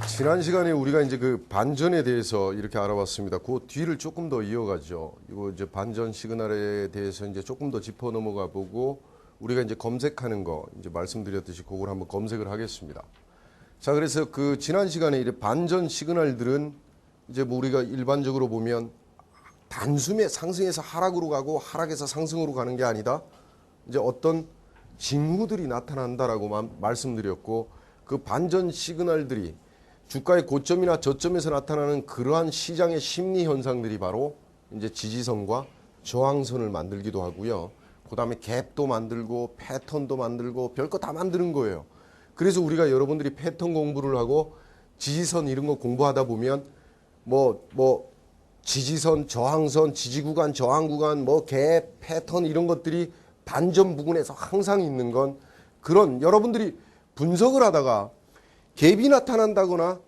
지난 시간에 우리가 이제 그 반전에 대해서 이렇게 알아봤습니다. 그 뒤를 조금 더 이어가죠. 이거 이제 반전 시그널에 대해서 이제 조금 더 짚어 넘어가 보고 우리가 이제 검색하는 거 이제 말씀드렸듯이 그걸 한번 검색을 하겠습니다. 자, 그래서 그 지난 시간에 이 반전 시그널들은 이제 뭐 우리가 일반적으로 보면 단숨에 상승해서 하락으로 가고 하락해서 상승으로 가는 게 아니다. 이제 어떤 징후들이 나타난다라고 말씀드렸고 그 반전 시그널들이 주가의 고점이나 저점에서 나타나는 그러한 시장의 심리 현상들이 바로 이제 지지선과 저항선을 만들기도 하고요. 그 다음에 갭도 만들고 패턴도 만들고 별거 다 만드는 거예요. 그래서 우리가 여러분들이 패턴 공부를 하고 지지선 이런 거 공부하다 보면 지지선, 저항선, 지지구간, 저항구간, 갭, 패턴 이런 것들이 반전 부근에서 항상 있는 건 그런 여러분들이 분석을 하다가 갭이 나타난다거나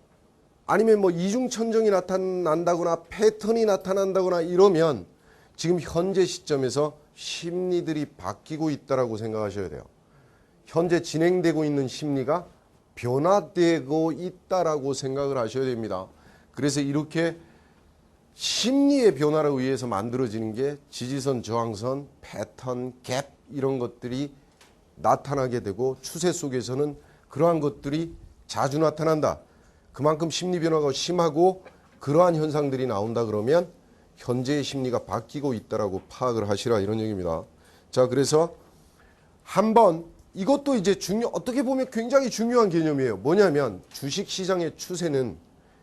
아니면 이중천정이 나타난다거나 패턴이 나타난다거나 이러면 지금 현재 시점에서 심리들이 바뀌고 있다라고 생각하셔야 돼요. 현재 진행되고 있는 심리가 변화되고 있다라고 생각을 하셔야 됩니다. 그래서 이렇게 심리의 변화를 의해서 만들어지는 게 지지선, 저항선, 패턴, 갭 이런 것들이 나타나게 되고 추세 속에서는 그러한 것들이 자주 나타난다. 그만큼 심리 변화가 심하고 그러한 현상들이 나온다 그러면 현재의 심리가 바뀌고 있다라고 파악을 하시라 이런 얘기입니다. 자, 그래서 한번 이것도 이제 어떻게 보면 굉장히 중요한 개념이에요. 뭐냐면 주식 시장의 추세는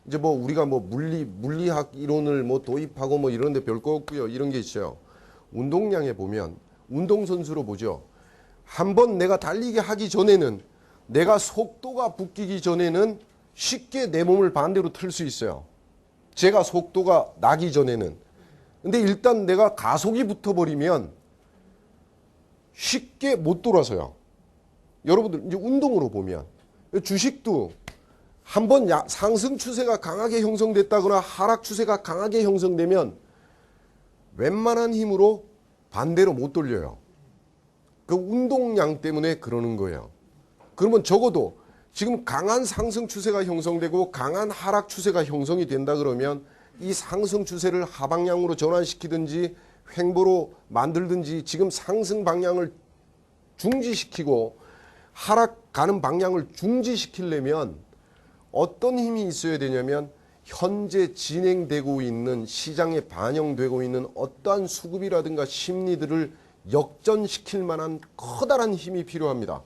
이제 우리가 물리학 이론을 도입하고 이런 데 별 거 없고요. 이런 게 있어요. 운동량에 보면 운동선수로 보죠. 한번 내가 달리기 하기 전에는 내가 속도가 붙기 전에는 쉽게 내 몸을 반대로 틀 수 있어요. 제가 속도가 나기 전에는. 근데 일단 내가 가속이 붙어버리면 쉽게 못 돌아서요. 여러분들 이제 운동으로 보면 주식도 한번 상승 추세가 강하게 형성됐다거나 하락 추세가 강하게 형성되면 웬만한 힘으로 반대로 못 돌려요. 그 운동량 때문에 그러는 거예요. 그러면 적어도 지금 강한 상승 추세가 형성되고 강한 하락 추세가 형성이 된다 그러면 이 상승 추세를 하방향으로 전환시키든지 횡보로 만들든지 지금 상승 방향을 중지시키고 하락 가는 방향을 중지시키려면 어떤 힘이 있어야 되냐면 현재 진행되고 있는 시장에 반영되고 있는 어떠한 수급이라든가 심리들을 역전시킬 만한 커다란 힘이 필요합니다.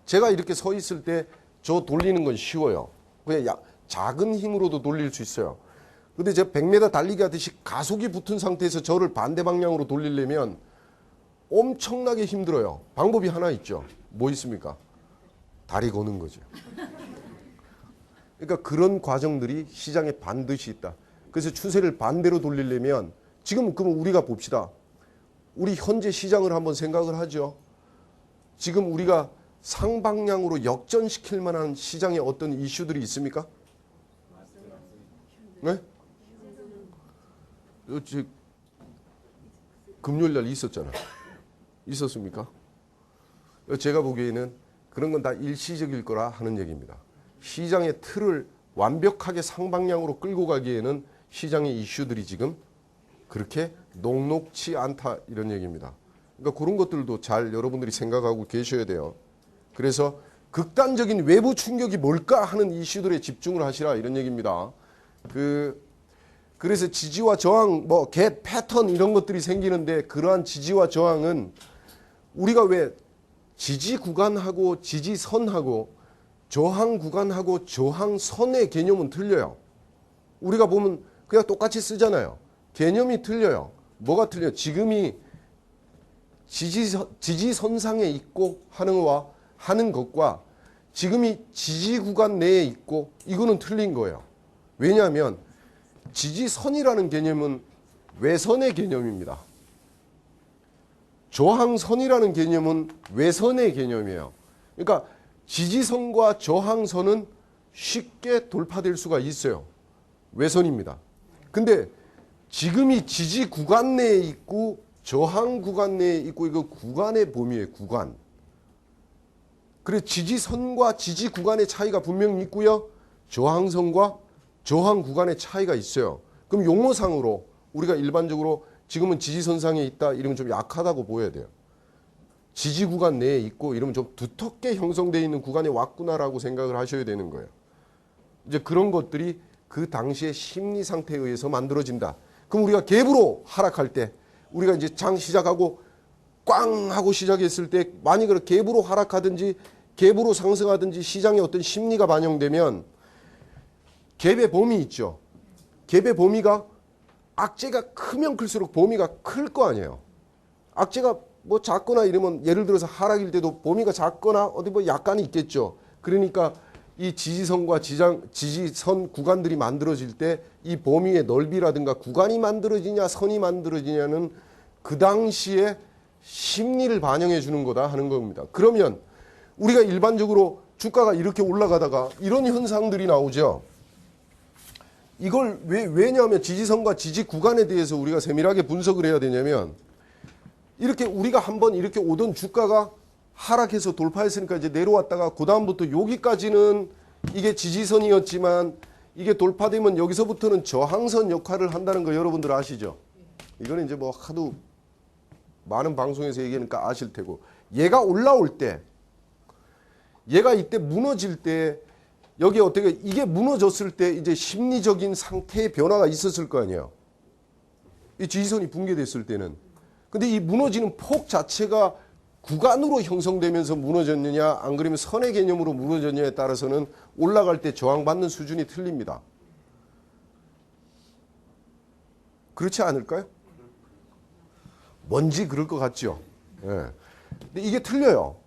제가 이렇게 서 있을 때 저 돌리는 건 쉬워요. 그냥 작은 힘으로도 돌릴 수 있어요. 근데 제가 100m 달리기 하듯이 가속이 붙은 상태에서 저를 반대 방향으로 돌리려면 엄청나게 힘들어요. 방법이 하나 있죠. 뭐 있습니까? 다리 거는 거죠. 그러니까 그런 과정들이 시장에 반드시 있다. 그래서 추세를 반대로 돌리려면 지금 그럼 우리가 봅시다. 우리 현재 시장을 한번 생각을 하죠. 지금 우리가 상방향으로 역전시킬 만한 시장에 어떤 이슈들이 있습니까? 네? 금요일 날 있었잖아. 있었습니까? 제가 보기에는 그런 건 다 일시적일 거라 하는 얘기입니다. 시장의 틀을 완벽하게 상방향으로 끌고 가기에는 시장의 이슈들이 지금 그렇게 녹록치 않다 이런 얘기입니다. 그러니까 그런 것들도 잘 여러분들이 생각하고 계셔야 돼요. 그래서 극단적인 외부 충격이 뭘까 하는 이슈들에 집중을 하시라 이런 얘기입니다. 그래서 지지와 저항, 갭, 패턴 이런 것들이 생기는데 그러한 지지와 저항은 우리가 왜 지지 구간하고 지지선하고 저항 구간하고 저항선의 개념은 틀려요. 우리가 보면 그냥 똑같이 쓰잖아요. 개념이 틀려요. 뭐가 틀려요? 지금이 지지선상에 있고 하는 것과 지금이 지지 구간 내에 있고 이거는 틀린 거예요. 왜냐하면 지지선이라는 개념은 외선의 개념입니다. 저항선이라는 개념은 외선의 개념이에요. 그러니까 지지선과 저항선은 쉽게 돌파될 수가 있어요. 외선입니다. 근데 지금이 지지 구간 내에 있고 저항 구간 내에 있고 이거 구간의 범위예요. 구간. 그래 지지선과 지지 구간의 차이가 분명히 있고요. 저항선과 저항 구간의 차이가 있어요. 그럼 용어상으로 우리가 일반적으로 지금은 지지선상에 있다 이러면 좀 약하다고 보여야 돼요. 지지 구간 내에 있고 이러면 좀 두텁게 형성되어 있는 구간에 왔구나라고 생각을 하셔야 되는 거예요. 이제 그런 것들이 그 당시의 심리 상태에 의해서 만들어진다. 그럼 우리가 갭으로 하락할 때 우리가 이제 장 시작하고 꽝 하고 시작했을 때 만약 그렇게 갭으로 하락하든지 갭으로 상승하든지 시장에 어떤 심리가 반영되면 갭의 범위 있죠. 갭의 범위가 악재가 크면 클수록 범위가 클 거 아니에요. 악재가 뭐 작거나 이러면 예를 들어서 하락일 때도 범위가 작거나 어디 뭐 약간이 있겠죠. 그러니까 이 지지선과 지지선 구간들이 만들어질 때 이 범위의 넓이라든가 구간이 만들어지냐 선이 만들어지냐는 그 당시에 심리를 반영해 주는 거다 하는 겁니다. 그러면 우리가 일반적으로 주가가 이렇게 올라가다가 이런 현상들이 나오죠. 이걸 왜냐하면 지지선과 지지 구간에 대해서 우리가 세밀하게 분석을 해야 되냐면 이렇게 우리가 한번 이렇게 오던 주가가 하락해서 돌파했으니까 이제 내려왔다가 그 다음부터 여기까지는 이게 지지선이었지만 이게 돌파되면 여기서부터는 저항선 역할을 한다는 거 여러분들 아시죠? 이거는 이제 뭐 하도 많은 방송에서 얘기하니까 아실 테고 얘가 올라올 때 얘가 이때 무너질 때 여기 어떻게 이게 무너졌을 때 이제 심리적인 상태의 변화가 있었을 거 아니에요. 이 지지선이 붕괴됐을 때는. 근데 이 무너지는 폭 자체가 구간으로 형성되면서 무너졌느냐 안 그러면 선의 개념으로 무너졌느냐에 따라서는 올라갈 때 저항받는 수준이 틀립니다. 그렇지 않을까요? 뭔지 그럴 것 같죠. 예. 근데 이게 틀려요.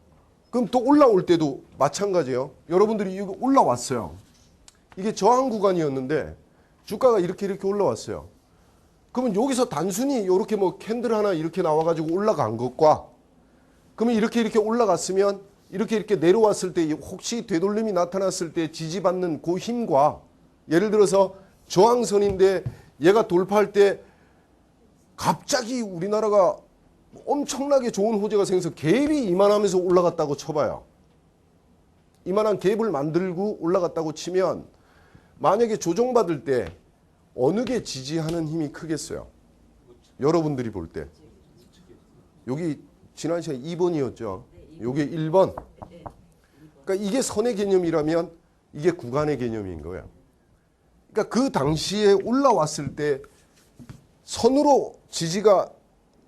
그럼 또 올라올 때도 마찬가지예요. 여러분들이 이거 올라왔어요. 이게 저항 구간이었는데 주가가 이렇게 올라왔어요. 그러면 여기서 단순히 이렇게 뭐 캔들 하나 이렇게 나와가지고 올라간 것과 그러면 이렇게 올라갔으면 이렇게 내려왔을 때 혹시 되돌림이 나타났을 때 지지받는 그 힘과 예를 들어서 저항선인데 얘가 돌파할 때 갑자기 우리나라가 엄청나게 좋은 호재가 생겨서 갭이 이만하면서 올라갔다고 쳐봐요. 이만한 갭을 만들고 올라갔다고 치면 만약에 조정받을 때 어느 게 지지하는 힘이 크겠어요? 여러분들이 볼 때. 여기 지난 시간에 2번이었죠. 요게 1번. 그러니까 이게 선의 개념이라면 이게 구간의 개념인 거예요. 그러니까 그 당시에 올라왔을 때 선으로 지지가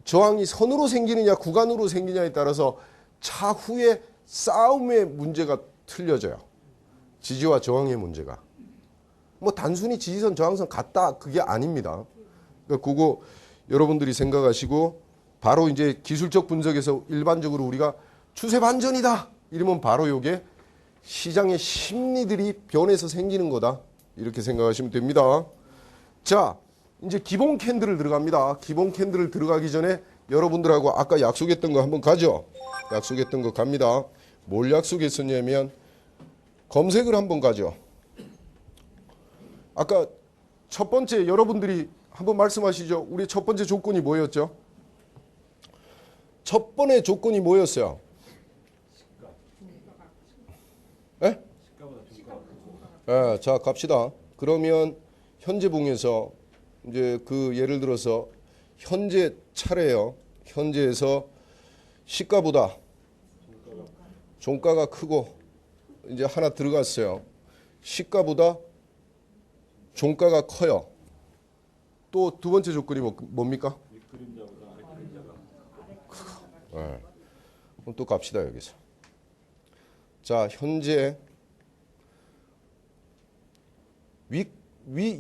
저항이 선으로 생기느냐 구간으로 생기냐에 따라서 차후에 싸움의 문제가 틀려져요. 지지와 저항의 문제가. 뭐 단순히 지지선 저항선 같다 그게 아닙니다. 그러니까 그거 여러분들이 생각하시고 바로 이제 기술적 분석에서 일반적으로 우리가 추세 반전이다 이러면 바로 요게 시장의 심리들이 변해서 생기는 거다 이렇게 생각하시면 됩니다. 자 이제 기본 캔들을 들어갑니다. 기본 캔들을 들어가기 전에 여러분들하고 아까 약속했던 거 한번 가죠. 약속했던 거 갑니다. 뭘 약속했었냐면 검색을 한번 가죠. 아까 첫 번째 여러분들이 한번 말씀하시죠. 우리 첫 번째 조건이 뭐였죠? 첫 번째 조건이 뭐였어요? 네? 네, 자 갑시다. 그러면 현재봉에서 이제 그 예를 들어서 현재 차례요. 현재에서 시가보다 종가가 크고 이제 하나 들어갔어요. 시가보다 종가가 커요. 또 두 번째 조건이 뭡니까? 네. 그럼 또 갑시다 여기서. 자 현재 위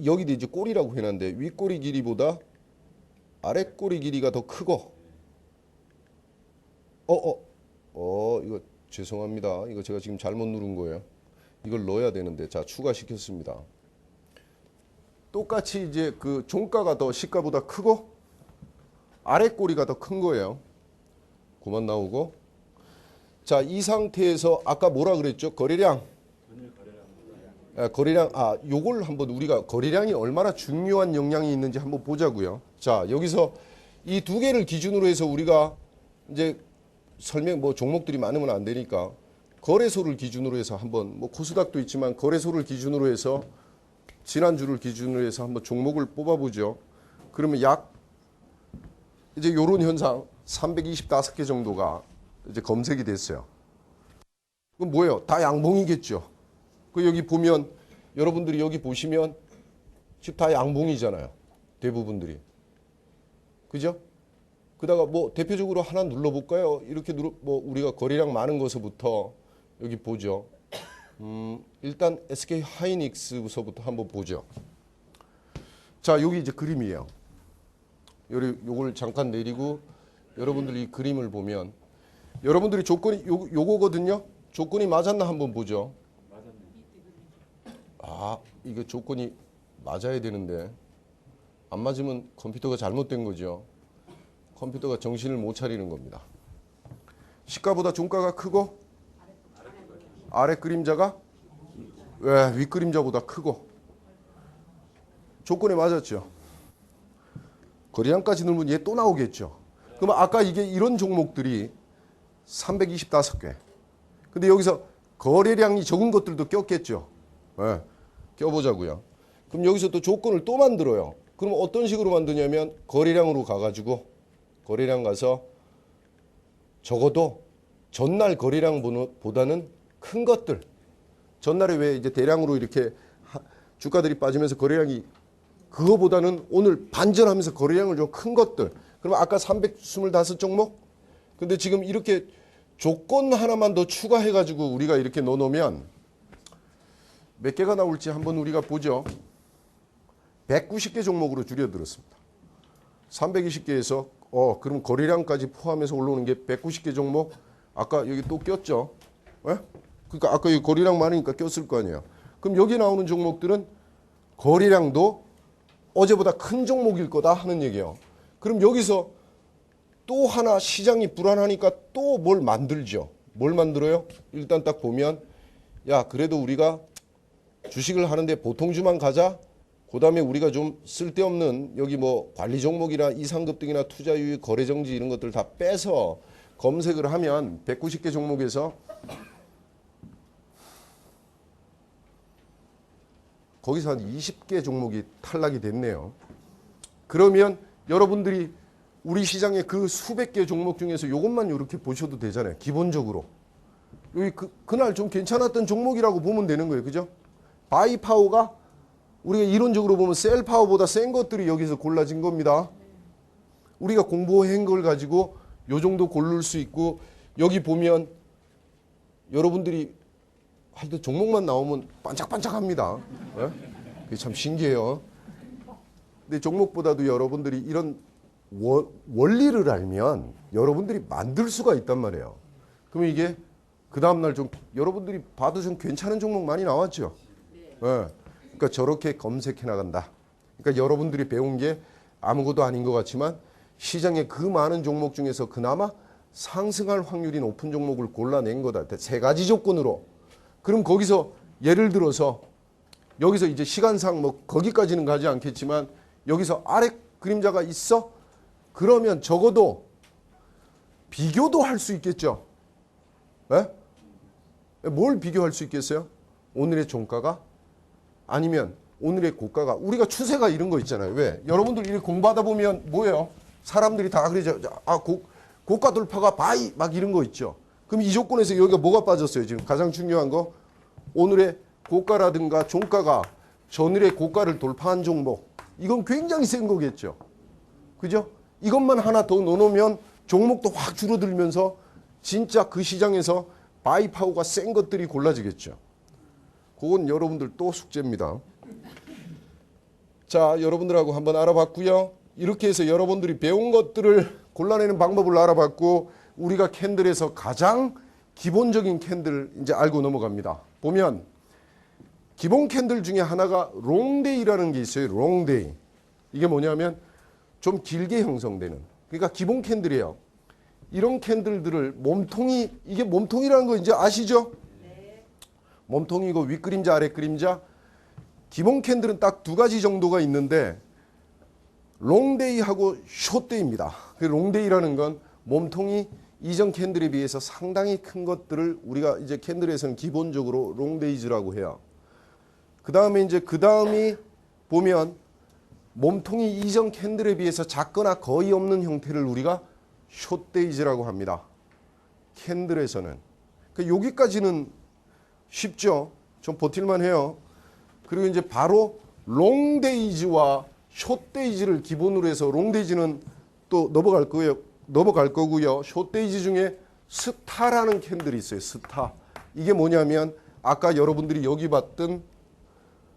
여기도 이제 꼬리라고 해놨는데 윗꼬리 길이보다 아랫꼬리 길이가 더 크고 이거 죄송합니다. 이거 제가 지금 잘못 누른 거예요. 이걸 넣어야 되는데 자 추가시켰습니다. 똑같이 이제 그 종가가 더 시가보다 크고 아랫꼬리가 더 큰 거예요. 그만 나오고 자 이 상태에서 아까 뭐라 그랬죠? 거래량 거래량 요걸 한번 우리가 거래량이 얼마나 중요한 영향이 있는지 한번 보자고요. 자 여기서 이 두 개를 기준으로 해서 우리가 이제 설명 종목들이 많으면 안 되니까 거래소를 기준으로 해서 한번 뭐 코스닥도 있지만 거래소를 기준으로 해서 지난주를 기준으로 해서 한번 종목을 뽑아보죠. 그러면 약 이제 요런 현상 325개 정도가 이제 검색이 됐어요. 그럼 뭐예요? 다 양봉이겠죠. 그 여기 보면 여러분들이 여기 보시면 지금 다 양봉이잖아요. 대부분들이. 그죠? 그다가 뭐 대표적으로 하나 눌러볼까요? 이렇게 뭐 우리가 거래량 많은 것부터 여기 보죠. 일단 SK 하이닉스부터 한번 보죠. 자, 여기 이제 그림이에요. 요걸 잠깐 내리고 여러분들이 이 그림을 보면 여러분들이 조건이 요거거든요. 조건이 맞았나 한번 보죠. 아, 이게 조건이 맞아야 되는데 안 맞으면 컴퓨터가 잘못된 거죠. 컴퓨터가 정신을 못 차리는 겁니다. 시가보다 종가가 크고 아래 그림자가 위 그림자보다 크고 조건에 맞았죠. 거래량까지 넣으면 얘 또 나오겠죠. 그럼 아까 이게 이런 종목들이 325개. 근데 여기서 거래량이 적은 것들도 꼈겠죠. 네, 껴보자고요. 그럼 여기서 또 조건을 또 만들어요. 그럼 어떤 식으로 만드냐면 거래량으로 가가지고 거래량 가서 적어도 전날 거래량보다는 큰 것들. 전날에 왜 이제 대량으로 이렇게 주가들이 빠지면서 거래량이 그거보다는 오늘 반전하면서 거래량을 좀 큰 것들. 그러면 아까 325종목? 근데 지금 이렇게 조건 하나만 더 추가해가지고 우리가 이렇게 넣어놓으면 몇 개가 나올지 한번 우리가 보죠. 190개 종목으로 줄여들었습니다. 320개에서 그럼 거래량까지 포함해서 올라오는 게 190개 종목. 아까 여기 또 꼈죠. 예? 그러니까 아까 여기 거래량 많으니까 꼈을 거 아니에요. 그럼 여기 나오는 종목들은 거래량도 어제보다 큰 종목일 거다 하는 얘기예요. 그럼 여기서 또 하나 시장이 불안하니까 또 뭘 만들죠. 뭘 만들어요? 일단 딱 보면 야, 그래도 우리가 주식을 하는데 보통주만 가자. 그 다음에 우리가 좀 쓸데없는 여기 뭐 관리 종목이나 이상급등이나 투자유익 거래정지 이런 것들 다 빼서 검색을 하면 190개 종목에서 거기서 한 20개 종목이 탈락이 됐네요. 그러면 여러분들이 우리 시장의 그 수백 개 종목 중에서 이것만 이렇게 보셔도 되잖아요. 기본적으로. 여기 그날 좀 괜찮았던 종목이라고 보면 되는 거예요. 그죠? 바이 파워가 우리가 이론적으로 보면 셀 파워보다 센 것들이 여기서 골라진 겁니다. 우리가 공부한 걸 가지고 요 정도 고를 수 있고 여기 보면 여러분들이 하여튼 종목만 나오면 반짝반짝합니다. 네? 그게 참 신기해요. 근데 종목보다도 여러분들이 이런 원리를 알면 여러분들이 만들 수가 있단 말이에요. 그러면 이게 그 다음날 좀 여러분들이 봐도 좀 괜찮은 종목 많이 나왔죠. 네. 그러니까 저렇게 검색해 나간다. 그러니까 여러분들이 배운 게 아무것도 아닌 것 같지만 시장의 그 많은 종목 중에서 그나마 상승할 확률이 높은 종목을 골라낸 거다. 세 가지 조건으로. 그럼 거기서 예를 들어서 여기서 이제 시간상 뭐 거기까지는 가지 않겠지만 여기서 아래 그림자가 있어? 그러면 적어도 비교도 할 수 있겠죠. 네? 뭘 비교할 수 있겠어요? 오늘의 종가가 아니면 오늘의 고가가 우리가 추세가 이런 거 있잖아요. 왜? 여러분들 이렇게 공부하다 보면 뭐예요? 사람들이 다 그러죠. 고가 돌파가 바이 막 이런 거 있죠. 그럼 이 조건에서 여기가 뭐가 빠졌어요? 지금 가장 중요한 거 오늘의 고가라든가 종가가 전일의 고가를 돌파한 종목 이건 굉장히 센 거겠죠. 그죠? 이것만 하나 더 넣어놓으면 종목도 확 줄어들면서 진짜 그 시장에서 바이 파워가 센 것들이 골라지겠죠. 그건 여러분들 또 숙제입니다. 자, 여러분들하고 한번 알아봤고요. 이렇게 해서 여러분들이 배운 것들을 골라내는 방법을 알아봤고 우리가 캔들에서 가장 기본적인 캔들 이제 알고 넘어갑니다. 보면 기본 캔들 중에 하나가 롱데이라는 게 있어요. 롱데이. 이게 뭐냐면 좀 길게 형성되는. 그러니까 기본 캔들이에요. 이런 캔들들을 몸통이 이게 몸통이라는 거 이제 아시죠? 네. 몸통이고 윗그림자 아랫그림자. 기본 캔들은 딱 두 가지 정도가 있는데 롱데이하고 숏데이입니다. 롱데이라는 건 몸통이 이전 캔들에 비해서 상당히 큰 것들을 우리가 이제 캔들에서는 기본적으로 롱데이즈라고 해요. 그 다음에 이제 그 다음이 보면 몸통이 이전 캔들에 비해서 작거나 거의 없는 형태를 우리가 숏데이즈라고 합니다. 캔들에서는. 그러니까 여기까지는 쉽죠. 좀 버틸만 해요. 그리고 이제 바로 롱데이즈와 숏데이즈를 기본으로 해서 롱데이즈는 또 넘어갈 거고요. 숏데이즈 중에 스타라는 캔들이 있어요. 스타. 이게 뭐냐면 아까 여러분들이 여기 봤던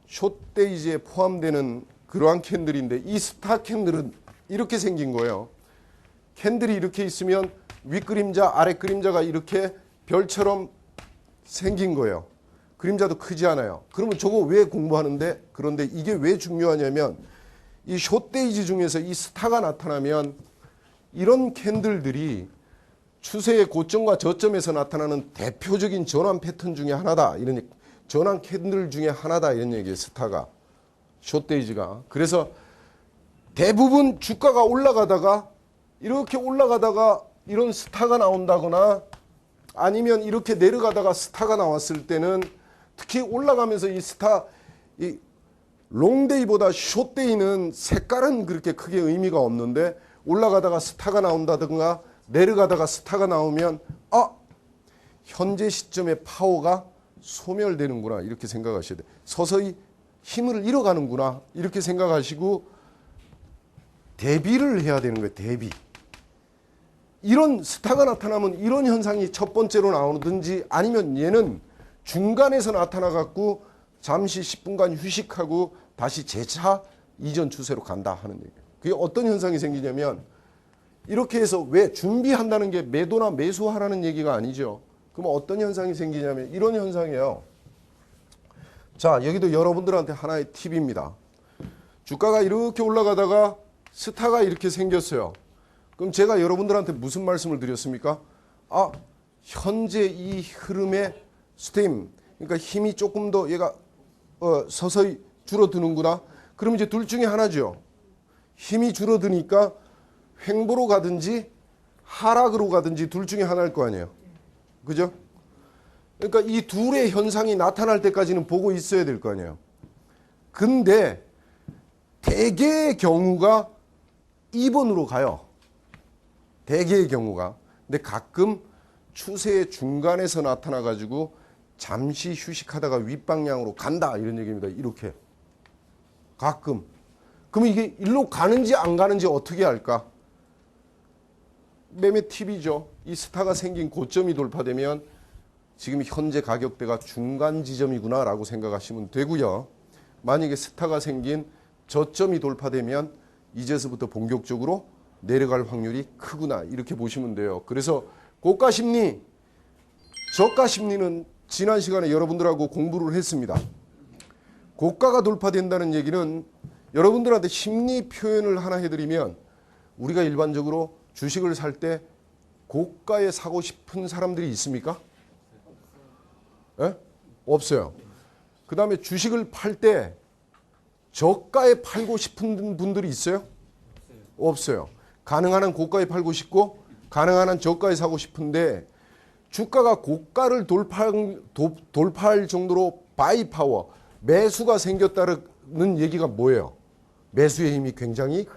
숏데이즈에 포함되는 그러한 캔들인데 이 스타 캔들은 이렇게 생긴 거예요. 캔들이 이렇게 있으면 윗그림자, 아랫그림자가 이렇게 별처럼 생긴 거예요. 그림자도 크지 않아요. 그러면 저거 왜 공부하는데? 그런데 이게 왜 중요하냐면 이 숏데이즈 중에서 이 스타가 나타나면 이런 캔들들이 추세의 고점과 저점에서 나타나는 대표적인 전환 패턴 중에 하나다. 이런 전환 캔들 중에 하나다. 이런 얘기예요. 스타가. 숏데이즈가. 그래서 대부분 주가가 올라가다가 이렇게 올라가다가 이런 스타가 나온다거나 아니면 이렇게 내려가다가 스타가 나왔을 때는 특히 올라가면서 이 스타, 이 롱데이보다 숏데이는 색깔은 그렇게 크게 의미가 없는데 올라가다가 스타가 나온다든가 내려가다가 스타가 나오면 현재 시점의 파워가 소멸되는구나 이렇게 생각하셔야 돼요. 서서히 힘을 잃어가는구나 이렇게 생각하시고 대비를 해야 되는 거예요. 대비. 이런 스타가 나타나면 이런 현상이 첫 번째로 나오든지 아니면 얘는 중간에서 나타나갖고 잠시 10분간 휴식하고 다시 재차 이전 추세로 간다 하는 얘기예요. 그게 어떤 현상이 생기냐면 이렇게 해서 왜 준비한다는 게 매도나 매수하라는 얘기가 아니죠. 그럼 어떤 현상이 생기냐면 이런 현상이에요. 자, 여기도 여러분들한테 하나의 팁입니다. 주가가 이렇게 올라가다가 스타가 이렇게 생겼어요. 그럼 제가 여러분들한테 무슨 말씀을 드렸습니까? 현재 이 흐름의 스팀, 그러니까 힘이 조금 더 얘가 서서히 줄어드는구나. 그럼 이제 둘 중에 하나죠. 힘이 줄어드니까 횡보로 가든지 하락으로 가든지 둘 중에 하나일 거 아니에요. 그죠? 그러니까 이 둘의 현상이 나타날 때까지는 보고 있어야 될 거 아니에요. 근데 대개의 경우가 2번으로 가요. 대개의 경우가. 근데 가끔 추세의 중간에서 나타나 가지고 잠시 휴식하다가 윗방향으로 간다 이런 얘기입니다. 이렇게. 가끔. 그러면 이게 일로 가는지 안 가는지 어떻게 할까? 매매 팁이죠. 이 스타가 생긴 고점이 돌파되면 지금 현재 가격대가 중간 지점이구나 라고 생각하시면 되고요. 만약에 스타가 생긴 저점이 돌파되면 이제서부터 본격적으로 내려갈 확률이 크구나 이렇게 보시면 돼요. 그래서 고가 심리, 저가 심리는 지난 시간에 여러분들하고 공부를 했습니다. 고가가 돌파된다는 얘기는 여러분들한테 심리 표현을 하나 해드리면 우리가 일반적으로 주식을 살 때 고가에 사고 싶은 사람들이 있습니까? 예? 없어요. 그 다음에 주식을 팔 때 저가에 팔고 싶은 분들이 있어요? 없어요. 가능한 한 고가에 팔고 싶고 가능한 한 저가에 사고 싶은데 주가가 고가를 돌파할 정도로 바이 파워, 매수가 생겼다는 얘기가 뭐예요? 매수의 힘이 굉장히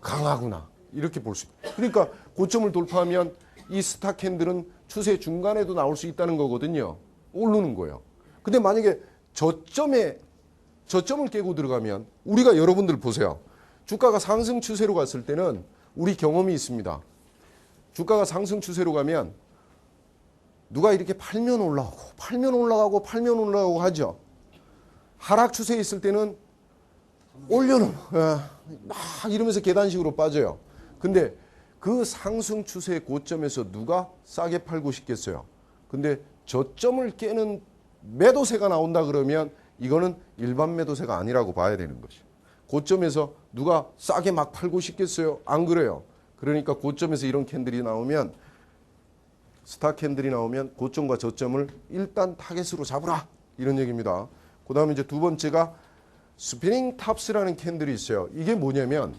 강하구나. 이렇게 볼 수 있어요. 그러니까 고점을 돌파하면 이 스타 캔들은 추세 중간에도 나올 수 있다는 거거든요. 오르는 거예요. 근데 만약에 저점을 깨고 들어가면 우리가 여러분들 보세요. 주가가 상승 추세로 갔을 때는 우리 경험이 있습니다. 주가가 상승 추세로 가면 누가 이렇게 팔면 올라가고 팔면 올라가고 팔면 올라가고 하죠. 하락 추세에 있을 때는 올려놓은 막 이러면서 계단식으로 빠져요. 근데 그 상승 추세의 고점에서 누가 싸게 팔고 싶겠어요. 근데 저점을 깨는 매도세가 나온다 그러면 이거는 일반 매도세가 아니라고 봐야 되는 것이죠. 고점에서 누가 싸게 막 팔고 싶겠어요? 안 그래요. 그러니까 고점에서 이런 캔들이 나오면 스타 캔들이 나오면 고점과 저점을 일단 타겟으로 잡으라 이런 얘기입니다. 그 다음에 이제 두 번째가 스피닝 탑스라는 캔들이 있어요. 이게 뭐냐면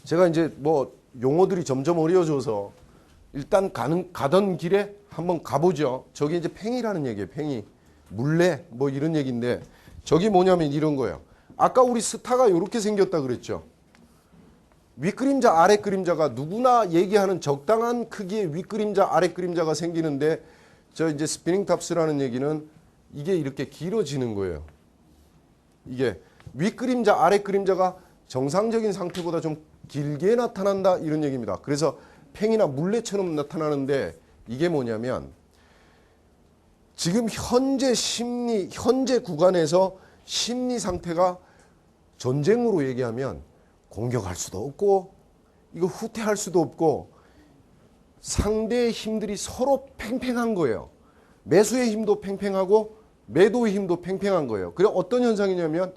제가 이제 뭐 용어들이 점점 어려워져서 일단 가던 길에 한번 가보죠. 저게 이제 팽이라는 얘기예요. 팽이. 물레 뭐 이런 얘기인데 저게 뭐냐면 이런 거예요. 아까 우리 스타가 이렇게 생겼다 그랬죠. 윗그림자 아래 그림자가 누구나 얘기하는 적당한 크기의 윗그림자 아래 그림자가 생기는데 저 이제 스피닝 탑스라는 얘기는 이게 이렇게 길어지는 거예요. 이게 윗그림자 아래 그림자가 정상적인 상태보다 좀 길게 나타난다 이런 얘기입니다. 그래서 팽이나 물레처럼 나타나는데 이게 뭐냐면 지금 현재 구간에서 심리 상태가 전쟁으로 얘기하면 공격할 수도 없고 이거 후퇴할 수도 없고 상대의 힘들이 서로 팽팽한 거예요. 매수의 힘도 팽팽하고 매도의 힘도 팽팽한 거예요. 그래 어떤 현상이냐면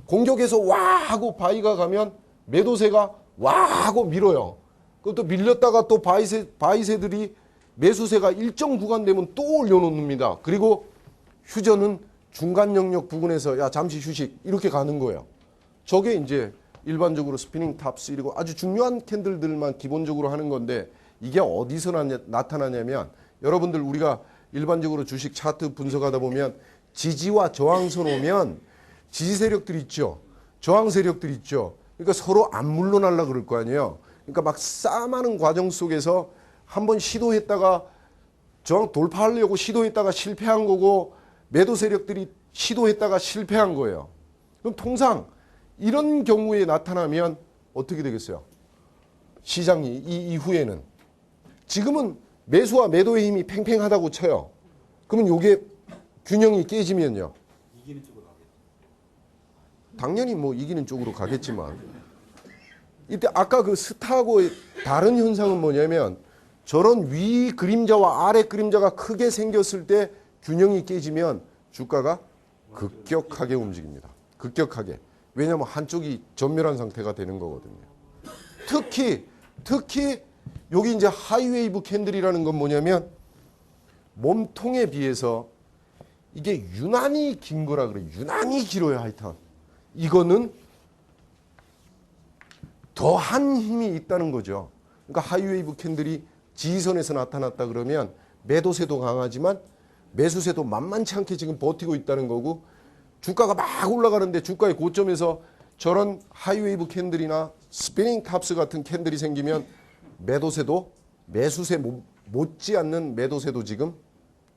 공격에서 와 하고 바이가 가면 매도세가 와 하고 밀어요. 그것도 밀렸다가 또 바이세들이 매수세가 일정 구간 되면 또 올려놓습니다. 그리고 휴전은 중간 영역 부근에서 야 잠시 휴식 이렇게 가는 거예요. 저게 이제 일반적으로 스피닝 탑스 이고 아주 중요한 캔들들만 기본적으로 하는 건데 이게 어디서 나타나냐면 여러분들 우리가 일반적으로 주식 차트 분석하다 보면 지지와 저항선 오면 지지 세력들 있죠. 저항 세력들 있죠. 그러니까 서로 안 물러날라 그럴 거 아니에요. 그러니까 막 싸움하는 과정 속에서 한번 시도했다가 저항 돌파하려고 시도했다가 실패한 거고 매도 세력들이 시도했다가 실패한 거예요. 그럼 통상 이런 경우에 나타나면 어떻게 되겠어요? 시장이 이 이후에는 지금은 매수와 매도의 힘이 팽팽하다고 쳐요. 그러면 이게 균형이 깨지면요. 이기는 쪽으로 가겠죠. 당연히 뭐 이기는 쪽으로 가겠지만 이때 아까 그 스타하고의 다른 현상은 뭐냐면 저런 위 그림자와 아래 그림자가 크게 생겼을 때 균형이 깨지면 주가가 급격하게 움직입니다. 급격하게. 왜냐하면 한쪽이 전멸한 상태가 되는 거거든요. 특히 여기 이제 하이웨이브 캔들이라는 건 뭐냐면 몸통에 비해서 이게 유난히 긴 거라 그래요. 유난히 길어요. 하여튼 이거는 더한 힘이 있다는 거죠. 그러니까 하이웨이브 캔들이 지지선에서 나타났다 그러면 매도세도 강하지만 매수세도 만만치 않게 지금 버티고 있다는 거고 주가가 막 올라가는데 주가의 고점에서 저런 하이웨이브 캔들이나 스피닝 탑스 같은 캔들이 생기면 매도세도 매수세 못지않는 매도세도 지금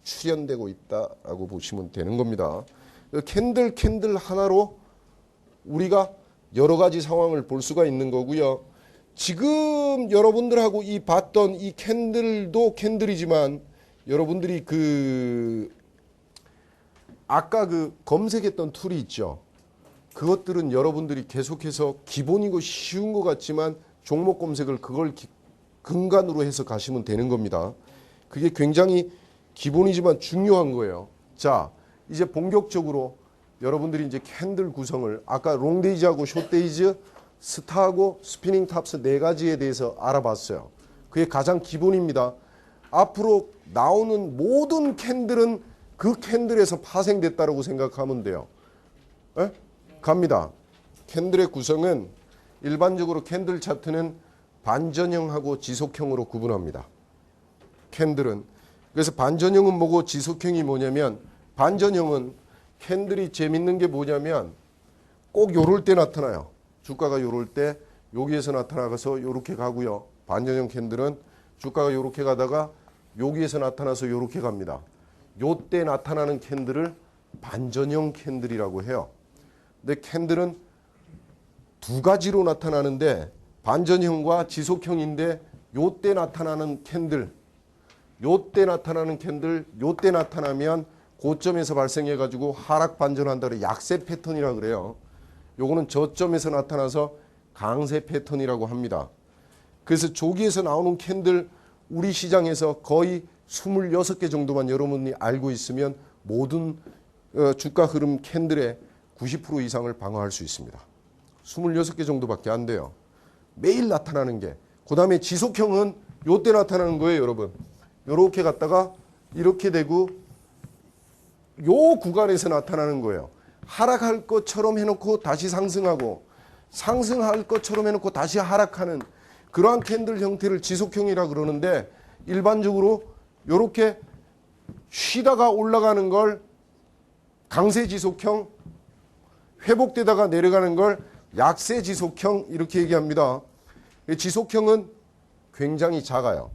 출현되고 있다라고 보시면 되는 겁니다. 캔들 하나로 우리가 여러 가지 상황을 볼 수가 있는 거고요. 지금 여러분들하고 이 봤던 이 캔들도 캔들이지만 여러분들이 아까 검색했던 툴이 있죠. 그것들은 여러분들이 계속해서 기본이고 쉬운 것 같지만 종목 검색을 그걸 근간으로 해서 가시면 되는 겁니다. 그게 굉장히 기본이지만 중요한 거예요. 자, 이제 본격적으로 여러분들이 이제 캔들 구성을 아까 롱데이즈하고 숏데이즈, 스타하고 스피닝 탑스 네 가지에 대해서 알아봤어요. 그게 가장 기본입니다. 앞으로 나오는 모든 캔들은 그 캔들에서 파생됐다고 생각하면 돼요. 에? 갑니다. 캔들의 구성은 일반적으로 캔들 차트는 반전형하고 지속형으로 구분합니다. 캔들은. 그래서 반전형은 뭐고 지속형이 뭐냐면 반전형은 캔들이 재밌는 게 뭐냐면 꼭 요럴 때 나타나요. 주가가 요럴 때 여기에서 나타나서 요렇게 가고요. 반전형 캔들은 주가가 요렇게 가다가 여기에서 나타나서 요렇게 갑니다. 요때 나타나는 캔들을 반전형 캔들이라고 해요. 근데 캔들은 두 가지로 나타나는데 반전형과 지속형인데 요때 나타나는 캔들, 요때 나타나면 고점에서 발생해 가지고 하락 반전한다 그래 약세 패턴이라 그래요. 요거는 저점에서 나타나서 강세 패턴이라고 합니다. 그래서 조기에서 나오는 캔들 우리 시장에서 거의 26개 정도만 여러분이 알고 있으면 모든 주가 흐름 캔들의 90% 이상을 방어할 수 있습니다. 26개 정도밖에 안 돼요. 매일 나타나는 게. 그 다음에 지속형은 요때 나타나는 거예요, 여러분. 요렇게 갔다가 이렇게 되고 요 구간에서 나타나는 거예요. 하락할 것처럼 해놓고 다시 상승하고 상승할 것처럼 해놓고 다시 하락하는 그러한 캔들 형태를 지속형이라 그러는데 일반적으로 이렇게 쉬다가 올라가는 걸 강세 지속형, 회복되다가 내려가는 걸 약세 지속형 이렇게 얘기합니다. 지속형은 굉장히 작아요.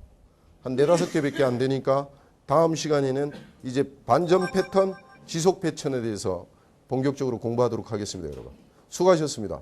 한 4-5개밖에 안 되니까 다음 시간에는 이제 반전 패턴, 지속 패턴에 대해서 본격적으로 공부하도록 하겠습니다, 여러분. 수고하셨습니다.